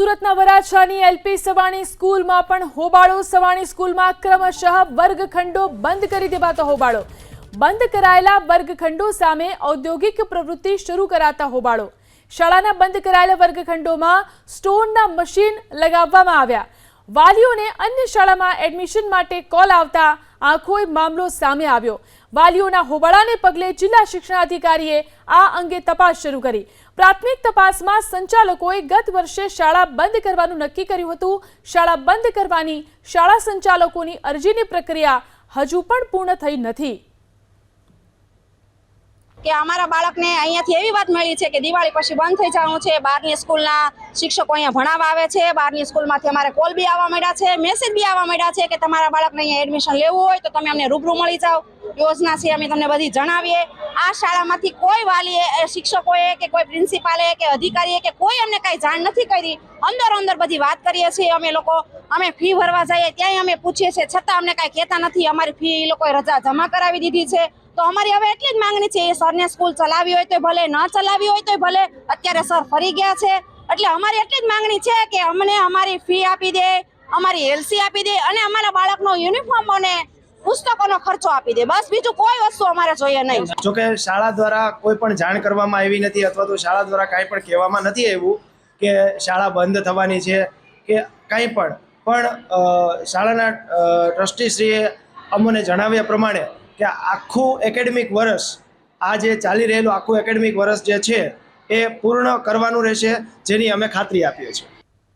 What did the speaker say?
સુરતના વરાછાની એલપી સવાણી સ્કૂલમાં પણ હોબાળો। સવાણી સ્કૂલમાં ક્રમશઃ વર્ગખંડો બંધ કરી દેવાતો હોબાળો। બંધ કરાયેલા વર્ગખંડો સામે ઔદ્યોગિક પ્રવૃત્તિ શરૂ કરાતા હોબાળો। શાળાના બંધ કરાયેલા વર્ગખંડોમાં સ્ટોનના મશીન લગાવવામાં આવ્યા। વાલીઓને અન્ય શાળામાં એડમિશન માટે કોલ આવતા આખોય મામલો સામે આવ્યો। વાલીઓના હોબાળાને પગલે જિલ્લા શિક્ષણાધિકારીએ આ અંગે તપાસ શરૂ કરી। પ્રાથમિક તપાસમાં સંચાલકોએ ગત વર્ષે શાળા બંધ કરવાનું નક્કી કર્યું હતું। શાળા બંધ કરવાની શાળા સંચાલકોની અરજીની પ્રક્રિયા હજુ પણ પૂર્ણ થઈ નથી। કે અમારા બાળકને અહીંયાથી એવી વાત મળી છે કે દિવાળી પછી બંધ થઈ જવાનું છે। બહારની સ્કૂલના શિક્ષકો અહીંયા ભણાવવા આવે છે। બહારની સ્કૂલમાંથી અમારે કોલ બી આવવા મળ્યા છે, મેસેજ બી આવવા મળ્યા છે કે તમારા બાળકને અહીંયા એડમિશન લેવું હોય તો તમે અમને રૂબરૂ મળી જાઓ। યોજના છે અમે તમને બધી જણાવીએ। આ શાળામાંથી કોઈ વાલીએ, શિક્ષકોએ કે કોઈ પ્રિન્સિપાલે કે અધિકારીએ કે કોઈ અમને કાંઈ જાણ નથી કરી। અંદર બધી વાત કરીએ છીએ અમે લોકો। અમે ફી ભરવા જઈએ ત્યાંય અમે પૂછીએ છીએ, છતાં અમને કાંઈ કહેતા નથી। અમારી ફી એ લોકોએ રજા જમા કરાવી દીધી છે। તો અમારી હવે એટલી જ માંગણી છે, એ સરને સ્કૂલ ચલાવી હોય તો ભલે, ન ચલાવી હોય તો ભલે, અત્યારે સર ફરી ગયા છે। એટલે અમારી એટલી જ માંગણી છે કે અમને અમારી ફી આપી દે, અમારી એલસી આપી દે અને અમારા બાળકનો યુનિફોર્મ અને પુસ્તકોનો ખર્ચો આપી દે। બસ બીજું કોઈ વસ્તુ અમારે જોઈએ નહીં। જો કે શાળા દ્વારા કોઈ પણ જાણ કરવામાં આવી નથી અથવા તો શાળા દ્વારા કાંઈ પણ કહેવામાં નથી આવ્યું કે શાળા બંધ થવાની છે કે કાંઈ પણ શાળાના ટ્રસ્ટીશ્રીએ અમને જણાવ્યા પ્રમાણે કે આખું એકેડેમિક વર્ષ, આ જે ચાલી રહેલું આખું એકેડેમિક વર્ષ જે છે એ પૂર્ણ કરવાનું રહેશે, જેની અમે ખાતરી આપીએ છીએ।